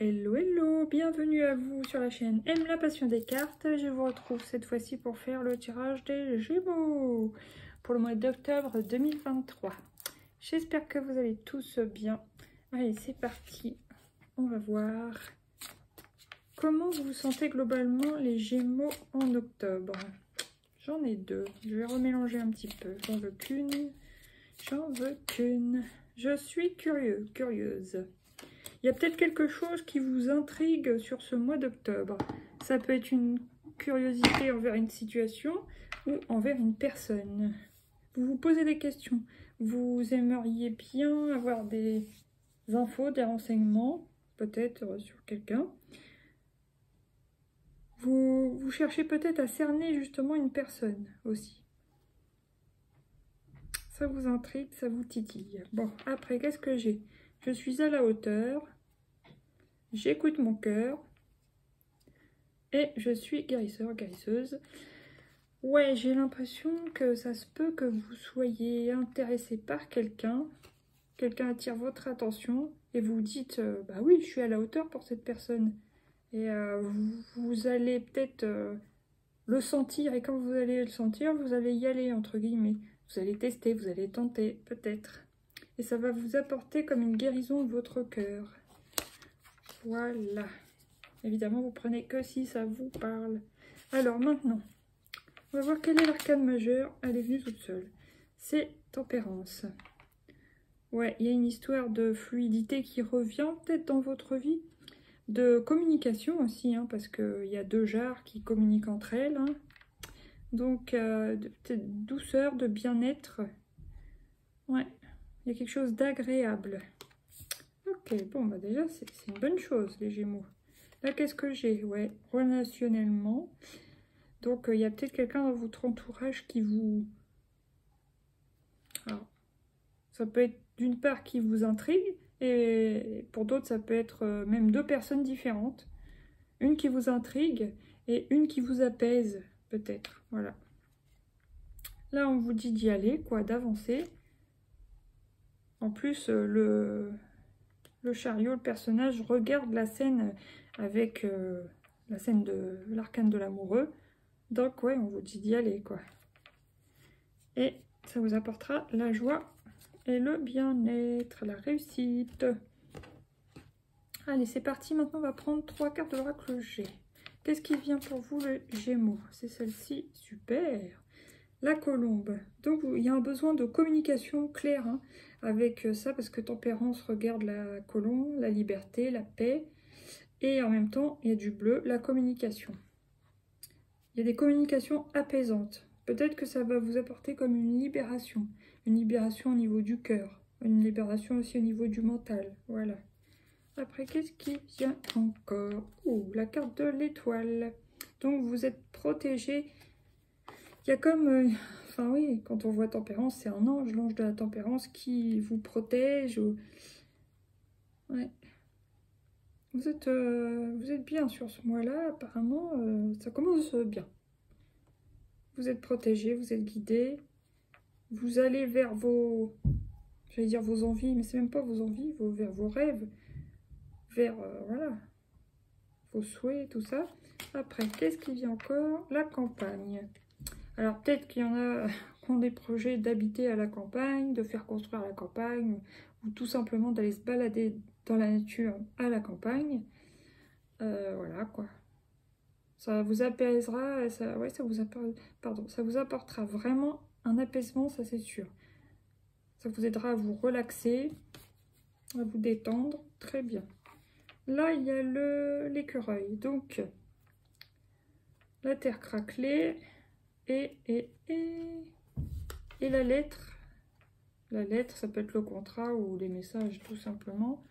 Hello, hello, bienvenue à vous sur la chaîne Aime la passion des cartes. Je vous retrouve cette fois-ci pour faire le tirage des Gémeaux pour le mois d'octobre 2023. J'espère que vous allez tous bien. Allez, c'est parti. On va voir comment vous vous sentez globalement les Gémeaux en octobre. J'en ai deux. Je vais remélanger un petit peu. J'en veux qu'une. J'en veux qu'une. Je suis curieuse. Il y a peut-être quelque chose qui vous intrigue sur ce mois d'octobre. Ça peut être une curiosité envers une situation ou envers une personne. Vous vous posez des questions. Vous aimeriez bien avoir des infos, des renseignements, peut-être sur quelqu'un. Vous cherchez peut-être à cerner justement une personne aussi. Ça vous intrigue, ça vous titille. Bon, après, qu'est-ce que j'ai? Je suis à la hauteur. J'écoute mon cœur. Et je suis guérisseur, guérisseuse. Ouais, j'ai l'impression que ça se peut que vous soyez intéressé par quelqu'un. Quelqu'un attire votre attention et vous dites bah oui, je suis à la hauteur pour cette personne. Et vous allez peut-être le sentir. Et quand vous allez le sentir, vous allez y aller, entre guillemets. Vous allez tester, vous allez tenter, peut-être. Et ça va vous apporter comme une guérison de votre cœur. Voilà. Évidemment, vous prenez que si ça vous parle. Alors maintenant, on va voir quel est l'arcane majeur. Elle est venue toute seule. C'est Tempérance. Ouais, il y a une histoire de fluidité qui revient peut-être dans votre vie. De communication aussi, hein, parce qu'il y a deux jarres qui communiquent entre elles. Hein. Donc, de douceur, de bien-être. Ouais, il y a quelque chose d'agréable. Ok, bon, bah déjà, c'est une bonne chose, les Gémeaux. Là, qu'est-ce que j'ai? Ouais, relationnellement. Donc, il y a peut-être quelqu'un dans votre entourage qui vous... Alors, ça peut être d'une part qui vous intrigue, et pour d'autres, ça peut être même deux personnes différentes. Une qui vous intrigue et une qui vous apaise, peut-être. Voilà. Là, on vous dit d'y aller, quoi, d'avancer. En plus, le chariot, le personnage, regarde la scène avec la scène de l'arcane de l'amoureux. Donc, ouais, on vous dit d'y aller, quoi. Et ça vous apportera la joie et le bien-être, la réussite. Allez, c'est parti. Maintenant, on va prendre 3 cartes de l'oracle G. Qu'est-ce qui vient pour vous, le Gémeaux? C'est celle-ci. Super. La colombe. Donc, il y a un besoin de communication claire hein, avec ça, parce que Tempérance regarde la colombe, la liberté, la paix. Et en même temps, il y a du bleu, la communication. Il y a des communications apaisantes. Peut-être que ça va vous apporter comme une libération au niveau du cœur, une libération aussi au niveau du mental. Voilà. Après, qu'est-ce qui vient encore? Oh, la carte de l'étoile. Donc, vous êtes protégé. Il y a comme... enfin oui, quand on voit Tempérance, c'est un ange, l'ange de la tempérance qui vous protège. Ouais. Vous êtes bien sur ce mois-là, apparemment, ça commence bien. Vous êtes protégé, vous êtes guidé. Vous allez vers vos... j'allais dire vos envies, mais c'est même pas vos envies, vers vos rêves. Vers, voilà, vos souhaits, tout ça. Après, qu'est-ce qui vient encore? La campagne. Alors, peut-être qu'il y en a qui ont des projets d'habiter à la campagne, de faire construire la campagne, ou tout simplement d'aller se balader dans la nature à la campagne. Voilà, quoi. Ça vous apaisera, ça vous apportera vraiment un apaisement, ça c'est sûr. Ça vous aidera à vous relaxer, à vous détendre. Très bien. Là, il y a l'écureuil. Donc, la terre craquelée et la lettre. La lettre, ça peut être le contrat ou les messages, tout simplement.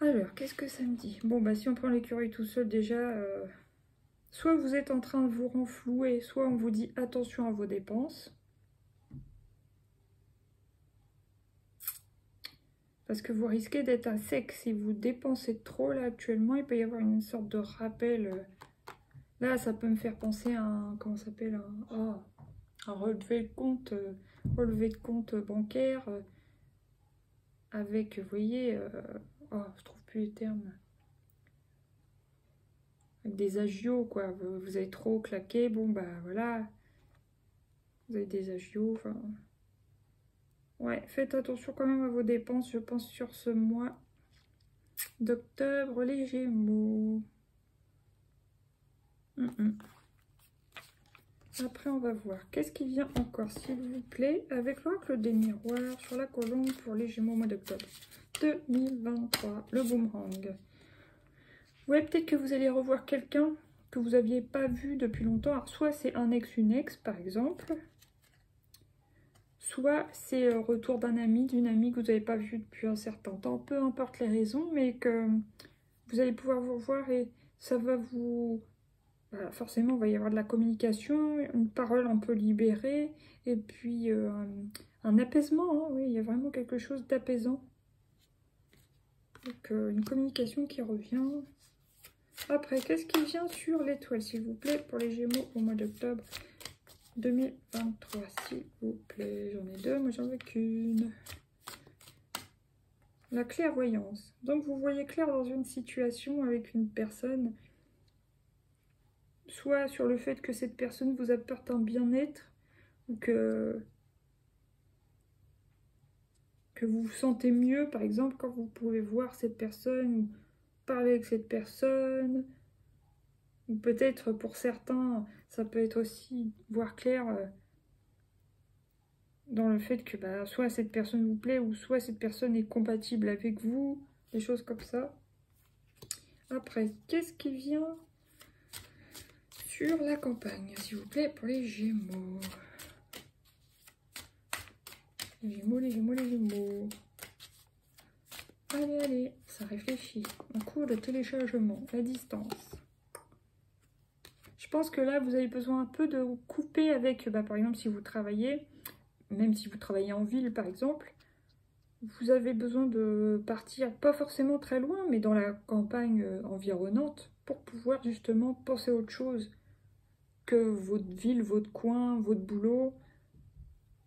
Alors, qu'est-ce que ça me dit? Bon, bah si on prend l'écureuil tout seul, déjà, soit vous êtes en train de vous renflouer, soit on vous dit attention à vos dépenses. Parce que vous risquez d'être à sec. Si vous dépensez trop, là, actuellement, il peut y avoir une sorte de rappel. Là, ça peut me faire penser à un... comment ça s'appelle? Un relevé de compte bancaire. avec, vous voyez, oh, je trouve plus les termes. Avec des agios, quoi. Vous avez trop claqué, bon, bah voilà. Vous avez des agios, enfin... Ouais, faites attention quand même à vos dépenses, je pense, sur ce mois d'octobre, les Gémeaux. Après, on va voir. Qu'est-ce qui vient encore, s'il vous plaît, avec l'oracle des miroirs sur la colombe pour les Gémeaux au mois d'octobre 2023, le boomerang. Ouais, peut-être que vous allez revoir quelqu'un que vous n'aviez pas vu depuis longtemps. Alors, soit c'est un ex, une ex, par exemple. Soit c'est le retour d'un ami, d'une amie que vous n'avez pas vu depuis un certain temps. Peu importe les raisons, mais que vous allez pouvoir vous revoir et ça va vous... Voilà, forcément, il va y avoir de la communication, une parole un peu libérée, et puis un apaisement, hein, oui, il y a vraiment quelque chose d'apaisant. Donc, une communication qui revient. Après, qu'est-ce qui vient sur l'étoile, s'il vous plaît, pour les Gémeaux au mois d'octobre 2023, s'il vous plaît. J'en ai deux, moi j'en veux qu'une. La clairvoyance. Donc, vous voyez clair dans une situation avec une personne... Soit sur le fait que cette personne vous apporte un bien-être, ou que vous vous sentez mieux, par exemple, quand vous pouvez voir cette personne, ou parler avec cette personne, ou peut-être pour certains, ça peut être aussi voir clair dans le fait que bah, soit cette personne vous plaît, ou soit cette personne est compatible avec vous, des choses comme ça. Après, qu'est-ce qui vient sur la campagne, s'il vous plaît, pour les Gémeaux? Les Gémeaux, les Gémeaux, les Gémeaux. Allez, allez, ça réfléchit. En cours de téléchargement, la distance. Je pense que là, vous avez besoin un peu de couper avec, bah, par exemple, si vous travaillez, même si vous travaillez en ville, par exemple, vous avez besoin de partir, pas forcément très loin, mais dans la campagne environnante, pour pouvoir justement penser à autre chose que votre ville, votre coin, votre boulot.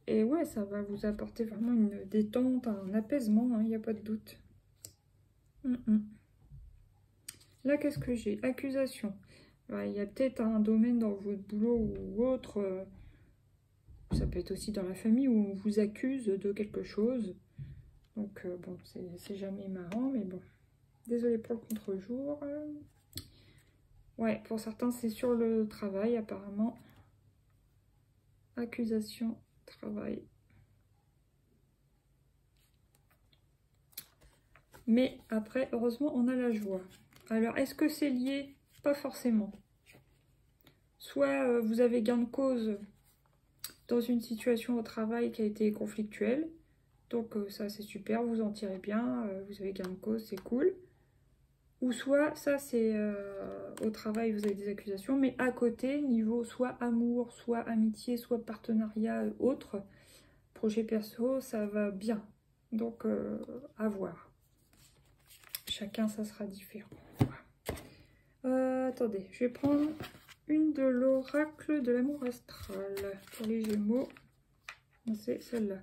Et ouais, ça va vous apporter vraiment une détente, un apaisement, il n'y a pas de doute. Là, qu'est-ce que j'ai? Accusation. Il y a peut-être un domaine dans votre boulot ou autre, ça peut être aussi dans la famille, où on vous accuse de quelque chose. Donc, bon, c'est jamais marrant, mais bon. Désolée pour le contre-jour. Ouais, pour certains, c'est sur le travail, apparemment. Accusation, travail. Mais après, heureusement, on a la joie. Alors, est-ce que c'est lié? Pas forcément. Soit vous avez gain de cause dans une situation au travail qui a été conflictuelle. Donc ça, c'est super, vous en tirez bien, vous avez gain de cause, c'est cool. Ou soit, ça, c'est au travail, vous avez des accusations, mais à côté, niveau soit amour, soit amitié, soit partenariat, autre, projet perso, ça va bien. Donc, à voir. Chacun, ça sera différent. Attendez, je vais prendre une de l'oracle de l'amour astral pour les Gémeaux. C'est celle-là.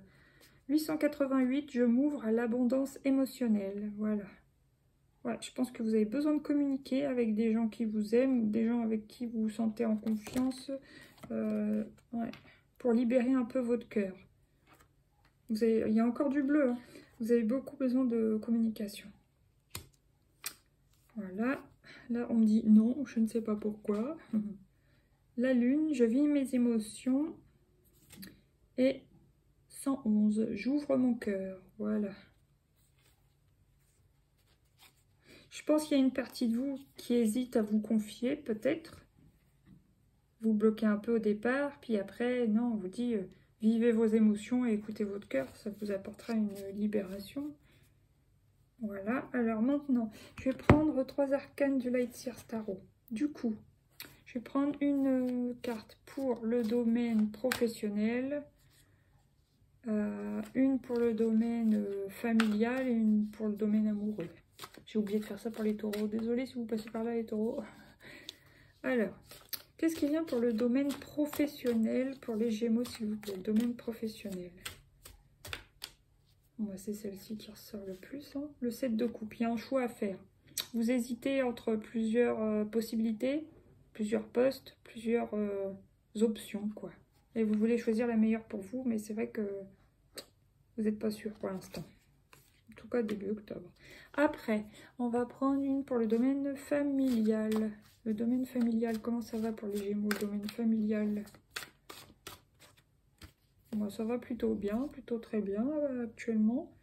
888, je m'ouvre à l'abondance émotionnelle. Voilà. Ouais, je pense que vous avez besoin de communiquer avec des gens qui vous aiment, des gens avec qui vous vous sentez en confiance, ouais, pour libérer un peu votre cœur. Il y a encore du bleu, hein. Vous avez beaucoup besoin de communication. Voilà. Là, on me dit non, je ne sais pas pourquoi. La lune, je vis mes émotions. Et 111, j'ouvre mon cœur. Voilà. Je pense qu'il y a une partie de vous qui hésite à vous confier, peut-être. Vous bloquez un peu au départ, puis après, non, on vous dit vivez vos émotions et écoutez votre cœur, ça vous apportera une libération. Voilà, alors maintenant, je vais prendre 3 arcanes du Light Seer Tarot. Du coup, je vais prendre une carte pour le domaine professionnel, une pour le domaine familial et une pour le domaine amoureux. J'ai oublié de faire ça pour les taureaux. Désolée si vous passez par là, les taureaux. Alors, qu'est-ce qui vient pour le domaine professionnel, pour les Gémeaux, s'il vous plaît, le domaine professionnel? Moi, c'est celle-ci qui ressort le plus. Hein. Le 7 de coupe, il y a un choix à faire. Vous hésitez entre plusieurs possibilités, plusieurs postes, plusieurs options, quoi. Et vous voulez choisir la meilleure pour vous, mais c'est vrai que vous n'êtes pas sûr pour l'instant. En tout cas, début octobre. Après, on va prendre une pour le domaine familial. Le domaine familial, comment ça va pour les Gémeaux, le domaine familial? Bon, ça va plutôt bien, plutôt très bien actuellement.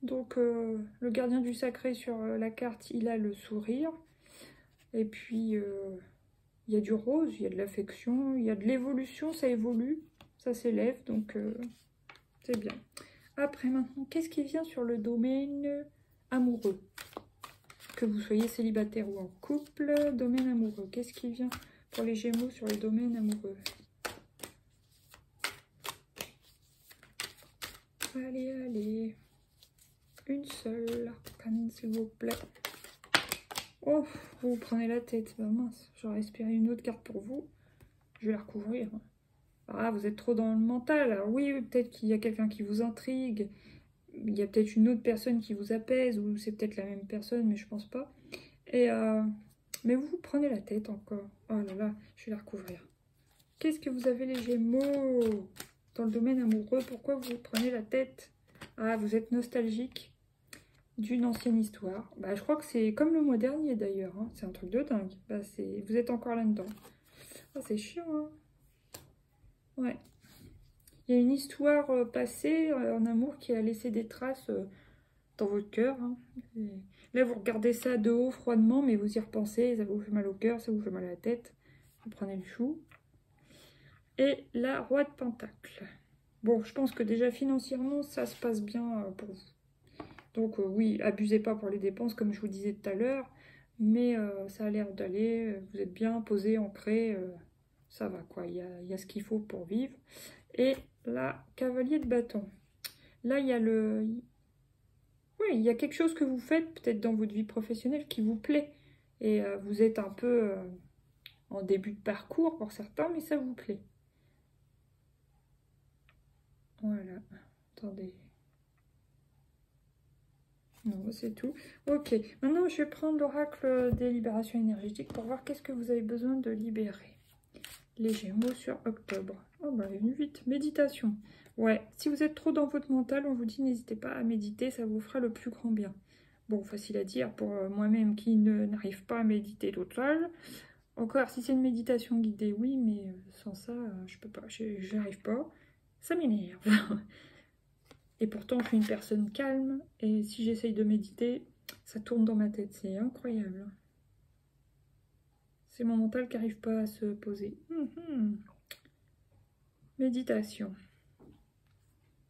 Donc, le gardien du sacré sur la carte, il a le sourire. Et puis, il y a du rose, il y a de l'affection, il y a de l'évolution, ça évolue, ça s'élève, donc c'est bien. Après, maintenant, qu'est-ce qui vient sur le domaine amoureux? Que vous soyez célibataire ou en couple, domaine amoureux. Qu'est-ce qui vient pour les Gémeaux sur le domaine amoureux? Allez, allez. Une seule arcane, s'il vous plaît. Oh, vous prenez la tête. Bah mince, j'aurais espéré une autre carte pour vous. Je vais la recouvrir. Ah, vous êtes trop dans le mental. Alors oui, peut-être qu'il y a quelqu'un qui vous intrigue. Il y a peut-être une autre personne qui vous apaise. Ou c'est peut-être la même personne, mais je pense pas. Et mais vous prenez la tête encore. Oh là là, je vais la recouvrir. Qu'est-ce que vous avez les Gémeaux dans le domaine amoureux? Pourquoi vous prenez la tête? Ah, vous êtes nostalgique d'une ancienne histoire. Bah, je crois que c'est comme le mois dernier d'ailleurs. Hein. C'est un truc de dingue. Bah, vous êtes encore là-dedans. Ah, c'est chiant. Hein. Ouais. Il y a une histoire passée en amour qui a laissé des traces dans votre cœur. Hein. Là, vous regardez ça de haut, froidement, mais vous y repensez. Ça vous fait mal au cœur, ça vous fait mal à la tête. Vous prenez le chou. Et la roi de Pentacle. Bon, je pense que déjà financièrement, ça se passe bien pour vous. Donc oui, abusez pas pour les dépenses, comme je vous disais tout à l'heure, mais ça a l'air d'aller, vous êtes bien posé, ancré, ça va quoi, il y a ce qu'il faut pour vivre. Et la cavalier de bâton. Là, il y a oui, il y a quelque chose que vous faites, peut-être dans votre vie professionnelle, qui vous plaît. Et vous êtes un peu en début de parcours pour certains, mais ça vous plaît. Voilà, attendez. Non, c'est tout. Ok, maintenant je vais prendre l'oracle des libérations énergétiques pour voir qu'est-ce que vous avez besoin de libérer. Les Gémeaux sur octobre. Oh bah, elle est venue vite. Méditation. Ouais, si vous êtes trop dans votre mental, on vous dit n'hésitez pas à méditer, ça vous fera le plus grand bien. Bon, facile à dire pour moi-même qui n'arrive pas à méditer toute seule. Encore, si c'est une méditation guidée, oui, mais sans ça, je peux pas, je n'y arrive pas. Ça m'énerve. Et pourtant, je suis une personne calme, et si j'essaye de méditer, ça tourne dans ma tête, c'est incroyable. C'est mon mental qui n'arrive pas à se poser. Méditation.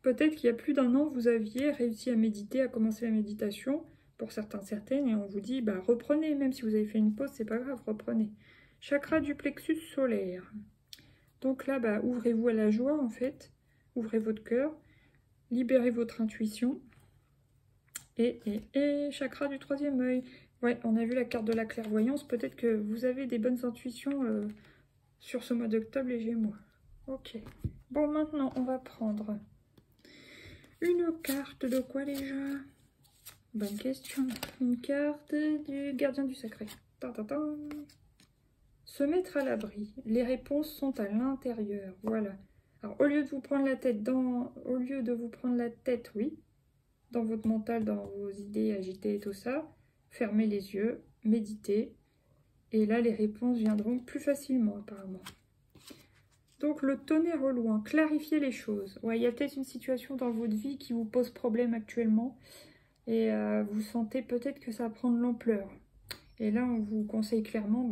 Peut-être qu'il y a plus d'un an, vous aviez réussi à méditer, à commencer la méditation, pour certains, certaines, et on vous dit, bah reprenez, même si vous avez fait une pause, c'est pas grave, reprenez. Chakra du plexus solaire. Donc là, bah, ouvrez-vous à la joie, en fait. Ouvrez votre cœur. Libérez votre intuition. Et chakra du troisième œil. Ouais, on a vu la carte de la clairvoyance. Peut-être que vous avez des bonnes intuitions sur ce mois d'octobre, les Gémeaux. Ok. Bon, maintenant, on va prendre une carte de quoi déjà? Bonne question. Une carte du gardien du sacré. Se mettre à l'abri. Les réponses sont à l'intérieur. Voilà. Alors, au lieu de vous prendre la tête oui, dans votre mental, dans vos idées agitées et tout ça, fermez les yeux, méditez, et là, les réponses viendront plus facilement, apparemment. Donc, le tonnerre au loin, clarifier les choses. Ouais, il y a peut-être une situation dans votre vie qui vous pose problème actuellement, et vous sentez peut-être que ça va prendre l'ampleur. Et là, on vous conseille clairement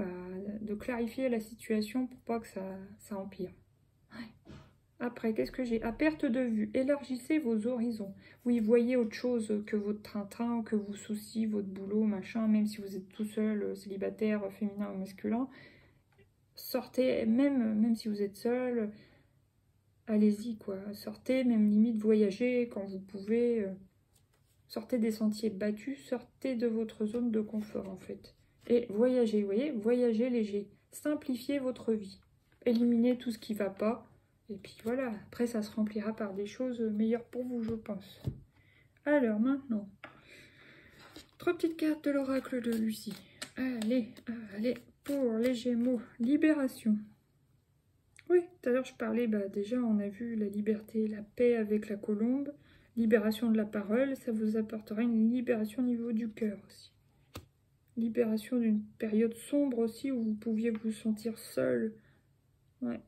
de clarifier la situation pour pas que ça empire. Après, qu'est-ce que j'ai? À perte de vue, élargissez vos horizons. Oui, voyez autre chose que votre train-train, que vos soucis, votre boulot, machin, même si vous êtes tout seul, célibataire, féminin ou masculin. Sortez, même si vous êtes seul, allez-y, quoi. Sortez, même limite, voyagez quand vous pouvez. Sortez des sentiers battus, sortez de votre zone de confort, en fait. Et voyagez, vous voyez, voyagez léger. Simplifiez votre vie. Éliminez tout ce qui ne va pas. Et puis voilà, après ça se remplira par des choses meilleures pour vous, je pense. Alors maintenant, 3 petites cartes de l'oracle de Lucie. Allez, allez, pour les Gémeaux, libération. Oui, tout à l'heure je parlais, déjà on a vu la liberté, la paix avec la colombe, libération de la parole, ça vous apportera une libération au niveau du cœur aussi. Libération d'une période sombre aussi où vous pouviez vous sentir seul. Ouais.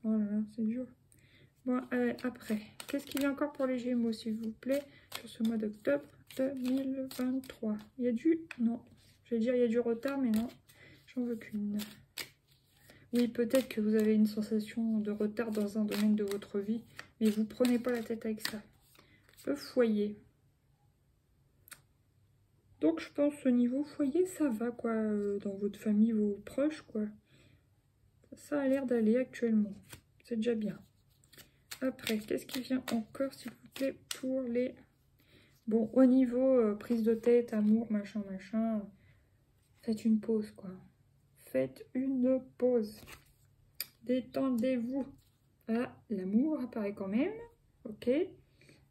Oh là là, c'est dur. Bon, après, qu'est-ce qu'il y a encore pour les Gémeaux, s'il vous plaît, sur ce mois d'octobre 2023? Il y a du... Non, je vais dire il y a du retard, mais non, j'en veux qu'une. Oui, peut-être que vous avez une sensation de retard dans un domaine de votre vie, mais vous prenez pas la tête avec ça. Le foyer. Donc, je pense au niveau foyer, ça va, quoi, dans votre famille, vos proches, quoi. Ça a l'air d'aller actuellement. C'est déjà bien. Après, qu'est-ce qui vient encore, s'il vous plaît, pour les... Bon, au niveau prise de tête, amour, machin, machin, faites une pause, quoi. Faites une pause. Détendez-vous. Ah, l'amour apparaît quand même. Ok.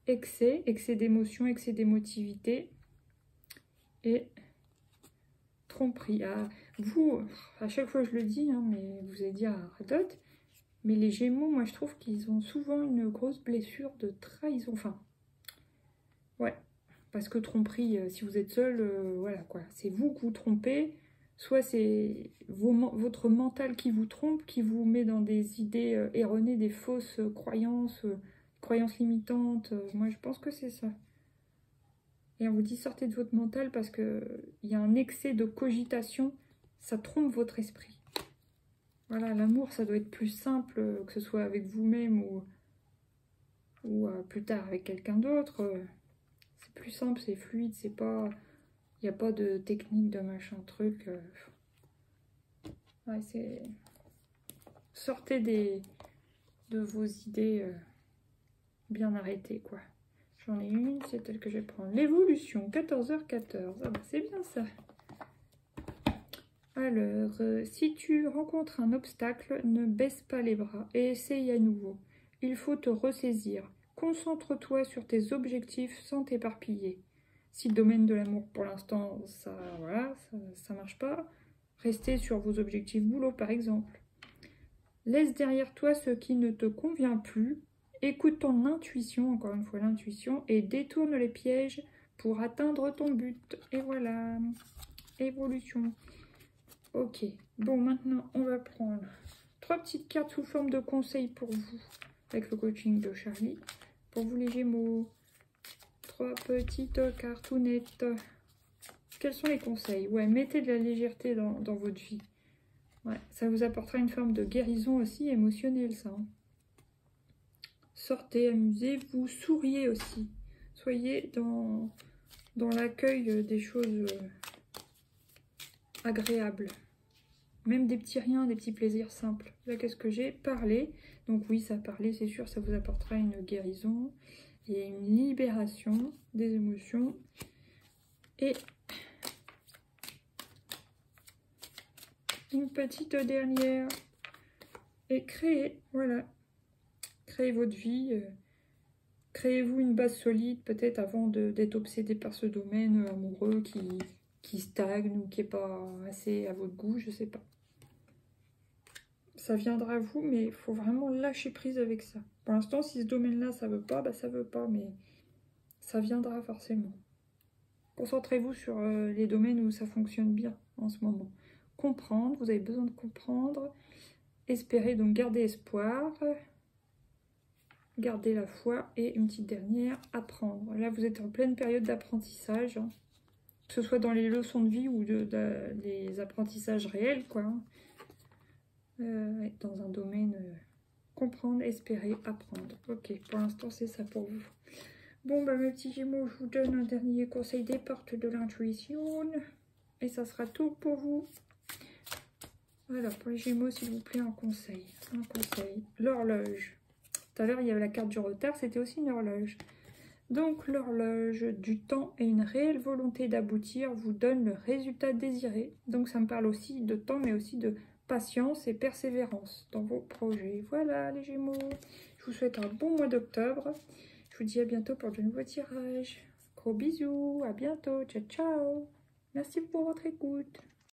Excès d'émotion, excès d'émotivité. Et tromperie. Ah, vous, à chaque fois je le dis, hein, mais vous avez dit à Radot, mais les Gémeaux, moi je trouve qu'ils ont souvent une grosse blessure de trahison. Enfin, ouais, parce que tromperie, si vous êtes seul, voilà quoi, c'est vous que vous trompez. Soit c'est votre mental qui vous trompe, qui vous met dans des idées erronées, des fausses croyances, croyances limitantes. Moi, je pense que c'est ça. Et on vous dit sortez de votre mental parce qu'il y a un excès de cogitation. Ça trompe votre esprit. Voilà, l'amour, ça doit être plus simple, que ce soit avec vous-même ou plus tard avec quelqu'un d'autre. C'est plus simple, c'est fluide, c'est pas... Il n'y a pas de technique, de machin truc. Ouais, c'est... Sortez de vos idées bien arrêtées, quoi. J'en ai une, c'est elle que je vais prendre. L'évolution, 14h14. Ah bah c'est bien ça. Alors, si tu rencontres un obstacle, ne baisse pas les bras et essaye à nouveau. Il faut te ressaisir. Concentre-toi sur tes objectifs sans t'éparpiller. Si le domaine de l'amour, pour l'instant, ça marche pas, restez sur vos objectifs boulot, par exemple. Laisse derrière toi ce qui ne te convient plus. Écoute ton intuition, encore une fois l'intuition, et détourne les pièges pour atteindre ton but. Et voilà, évolution. Ok, bon, maintenant, on va prendre 3 petites cartes sous forme de conseils pour vous, avec le coaching de Charlie. Pour vous, les Gémeaux, 3 petites cartounettes. Quels sont les conseils? Ouais, mettez de la légèreté dans votre vie. Ouais, ça vous apportera une forme de guérison aussi émotionnelle, ça. Hein. Sortez, amusez-vous, souriez aussi. Soyez dans l'accueil des choses agréables. Même des petits riens, des petits plaisirs simples. Là, qu'est-ce que j'ai? Parler. Donc oui, ça parler, c'est sûr, ça vous apportera une guérison et une libération des émotions. Et une petite dernière. Et créer, voilà. Créez votre vie. Créez-vous une base solide, peut-être avant d'être obsédé par ce domaine amoureux qui stagne ou qui n'est pas assez à votre goût, je sais pas. Ça viendra à vous, mais il faut vraiment lâcher prise avec ça. Pour l'instant, si ce domaine-là, ça veut pas, ça veut pas, mais ça viendra forcément. Concentrez-vous sur les domaines où ça fonctionne bien en ce moment. Comprendre, vous avez besoin de comprendre. Espérer, donc garder espoir. Garder la foi. Et une petite dernière, apprendre. Là, vous êtes en pleine période d'apprentissage. Hein. Que ce soit dans les leçons de vie ou les apprentissages réels, quoi. Hein. Dans un domaine, comprendre, espérer, apprendre. Ok, pour l'instant, c'est ça pour vous. Bon, mes petits Gémeaux, je vous donne un dernier conseil des portes de l'intuition. Et ça sera tout pour vous. Alors, pour les Gémeaux, s'il vous plaît, un conseil. Un conseil. L'horloge. Tout à l'heure, il y avait la carte du retard, c'était aussi une horloge. Donc, l'horloge du temps et une réelle volonté d'aboutir vous donne le résultat désiré. Donc, ça me parle aussi de temps, mais aussi de patience et persévérance dans vos projets. Voilà, les Gémeaux. Je vous souhaite un bon mois d'octobre. Je vous dis à bientôt pour de nouveaux tirages. Gros bisous, à bientôt, ciao ciao. Merci pour votre écoute.